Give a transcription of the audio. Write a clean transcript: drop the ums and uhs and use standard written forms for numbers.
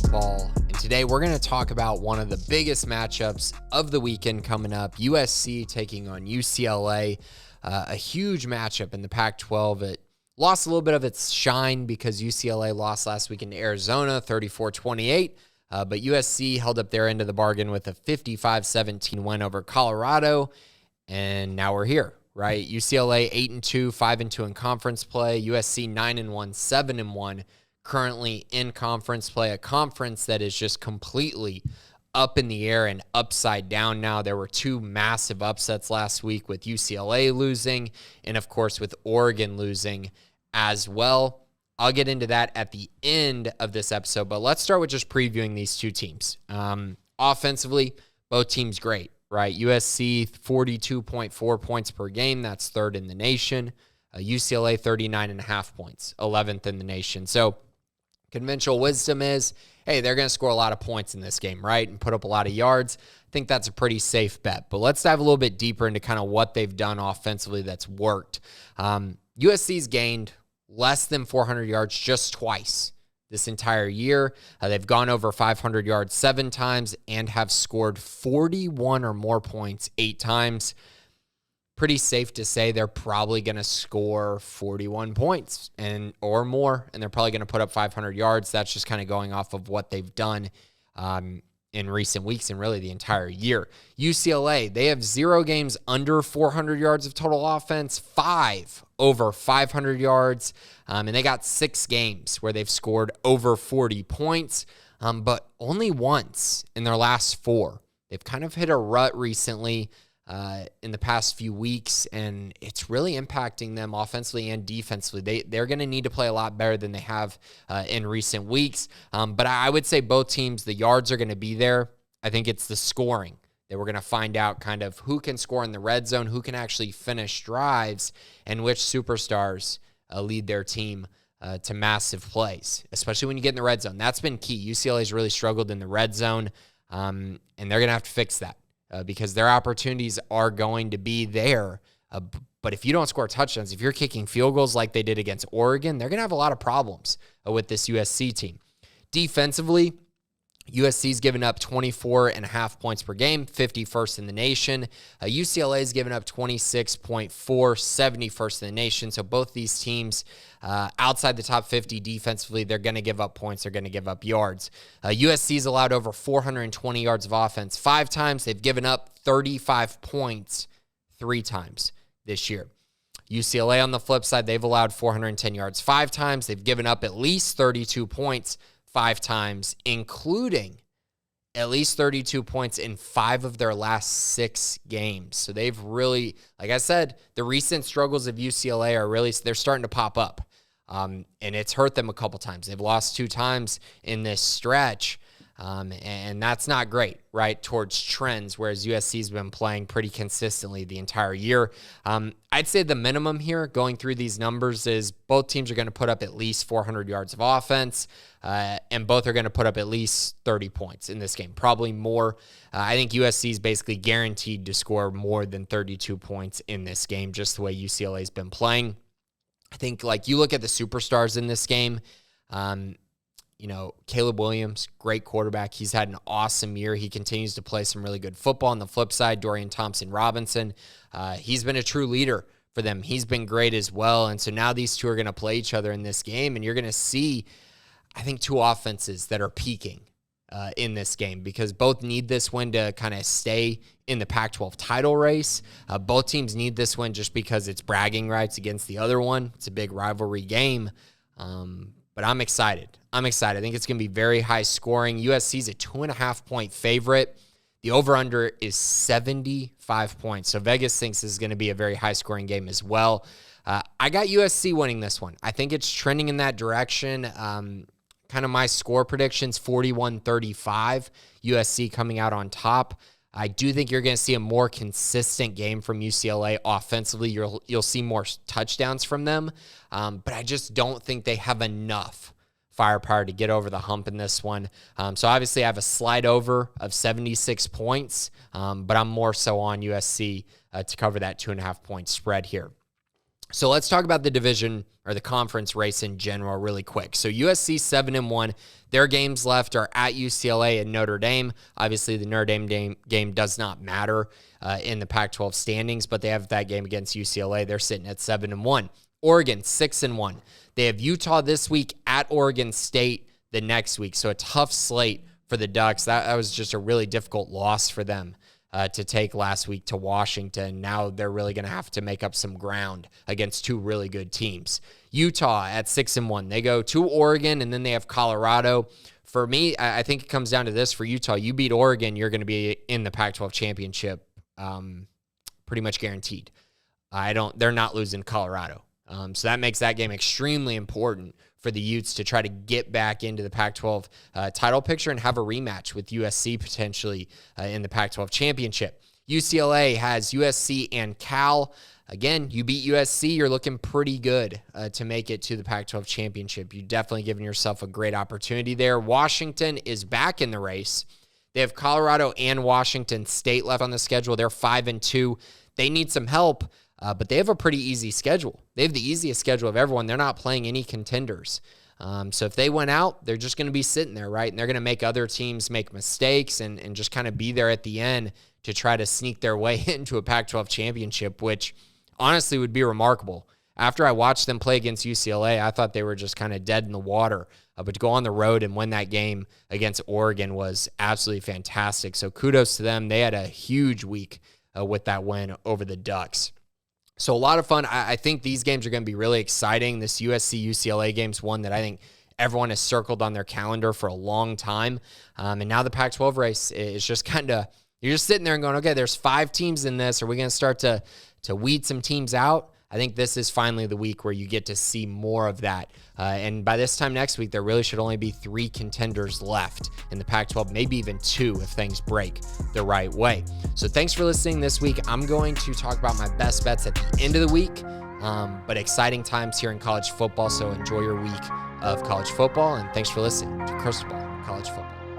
football, and today we're going to talk about one of the biggest matchups of the weekend coming up, USC taking on UCLA, a huge matchup in the Pac-12. It lost a little bit of its shine because UCLA lost last weekend to Arizona, 34-28, but USC held up their end of the bargain with a 55-17 win over Colorado, and now we're here, right? UCLA 8-2, 5-2 in conference play, USC 9-1, 7-1, currently in conference play, a conference that is just completely up in the air and upside down now. There were two massive upsets last week with UCLA losing and, of course, with Oregon losing as well. I'll get into that at the end of this episode, but let's start with just previewing these two teams. Offensively, both teams great, right? USC, 42.4 points per game. That's third in the nation. UCLA, 39.5 points, 11th in the nation. So conventional wisdom is, hey, they're going to score a lot of points in this game, right? And put up a lot of yards. I think that's a pretty safe bet. But let's dive a little bit deeper into kind of what they've done offensively that's worked. USC's gained less than 400 yards just twice this entire year. They've gone over 500 yards 7 times and have scored 41 or more points 8 times. Pretty safe to say they're probably going to score 41 points or more, and they're probably going to put up 500 yards. That's just kind of going off of what they've done in recent weeks and really the entire year. UCLA, they have 0 games under 400 yards of total offense, 5 over 500 yards, and they got 6 games where they've scored over 40 points, but only once in their last 4. They've kind of hit a rut recently in the past few weeks, and it's really impacting them offensively and defensively. They're going to need to play a lot better than they have in recent weeks. But I would say both teams, the yards are going to be there. I think it's the scoring that we're going to find out kind of who can score in the red zone, who can actually finish drives, and which superstars lead their team to massive plays, especially when you get in the red zone. That's been key. UCLA's really struggled in the red zone, and they're going to have to fix that. Because their opportunities are going to be there. But if you don't score touchdowns, if you're kicking field goals like they did against Oregon, they're going to have a lot of problems with this USC team. Defensively, USC's given up 24.5 points per game, 51st in the nation. UCLA's given up 26.4, 71st in the nation. So both these teams outside the top 50 defensively, they're going to give up points. They're going to give up yards. USC's allowed over 420 yards of offense 5 times. They've given up 35 points 3 times this year. UCLA, on the flip side, they've allowed 410 yards 5 times. They've given up at least 32 points 5 times, including at least 32 points in 5 of their last 6 games. So they've really, like I said, the recent struggles of UCLA are really, they're starting to pop up. And it's hurt them a couple times. They've lost 2 times in this stretch. And that's not great, right, towards trends, whereas USC's been playing pretty consistently the entire year. I'd say the minimum here going through these numbers is both teams are going to put up at least 400 yards of offense, and both are going to put up at least 30 points in this game, probably more. I think USC is basically guaranteed to score more than 32 points in this game, just the way UCLA's been playing. I think, like, you look at the superstars in this game, Caleb Williams, great quarterback. He's had an awesome year. He continues to play some really good football. On the flip side, Dorian Thompson-Robinson, he's been a true leader for them. He's been great as well. And so now these two are going to play each other in this game, and you're going to see, I think, 2 offenses that are peaking in this game because both need this win to kind of stay in the Pac-12 title race. Both teams need this win just because it's bragging rights against the other one. It's a big rivalry game. But I'm excited. I think it's going to be very high scoring. USC's a 2.5-point favorite. The over-under is 75 points. So Vegas thinks this is going to be a very high scoring game as well. I got USC winning this one. I think it's trending in that direction. Kind of my score predictions, 41-35, USC coming out on top. I do think you're going to see a more consistent game from UCLA offensively. You'll see more touchdowns from them, but I just don't think they have enough firepower to get over the hump in this one. So obviously I have a slide over of 76 points, but I'm more so on USC to cover that 2.5-point spread here. So let's talk about the division or the conference race in general really quick. So USC 7-1. Their games left are at UCLA and Notre Dame. Obviously, the Notre Dame game does not matter in the Pac-12 standings, but they have that game against UCLA. They're sitting at 7-1. Oregon 6-1. They have Utah this week at Oregon State the next week. So a tough slate for the Ducks. That was just a really difficult loss for them to take last week to Washington. Now they're really going to have to make up some ground against two really good teams. Utah at 6-1. They go to Oregon, and then they have Colorado. For me, I think it comes down to this. For Utah, you beat Oregon, you're going to be in the Pac-12 championship, pretty much guaranteed. They're not losing Colorado. So that makes that game extremely important for the Utes to try to get back into the Pac-12 title picture and have a rematch with USC potentially in the Pac-12 championship. UCLA has USC and Cal. Again, you beat USC, you're looking pretty good to make it to the Pac-12 championship. You've definitely given yourself a great opportunity there. Washington is back in the race. They have Colorado and Washington State left on the schedule. They're 5-2. They need some help. But they have a pretty easy schedule. They have the easiest schedule of everyone. They're not playing any contenders. So if they went out, they're just going to be sitting there, right? And they're going to make other teams make mistakes and just kind of be there at the end to try to sneak their way into a Pac-12 championship, which honestly would be remarkable. After I watched them play against UCLA, I thought they were just kind of dead in the water. But to go on the road and win that game against Oregon was absolutely fantastic. So kudos to them. They had a huge week with that win over the Ducks. So a lot of fun. I think these games are going to be really exciting. This USC-UCLA game is one that I think everyone has circled on their calendar for a long time. And now the Pac-12 race is just kind of, you're just sitting there and going, okay, there's 5 teams in this. Are we going to start to weed some teams out? I think this is finally the week where you get to see more of that. And by this time next week, there really should only be 3 contenders left in the Pac-12, maybe even 2 if things break the right way. So thanks for listening this week. I'm going to talk about my best bets at the end of the week, but exciting times here in college football, so enjoy your week of college football, and thanks for listening to Crystal Ball College Football.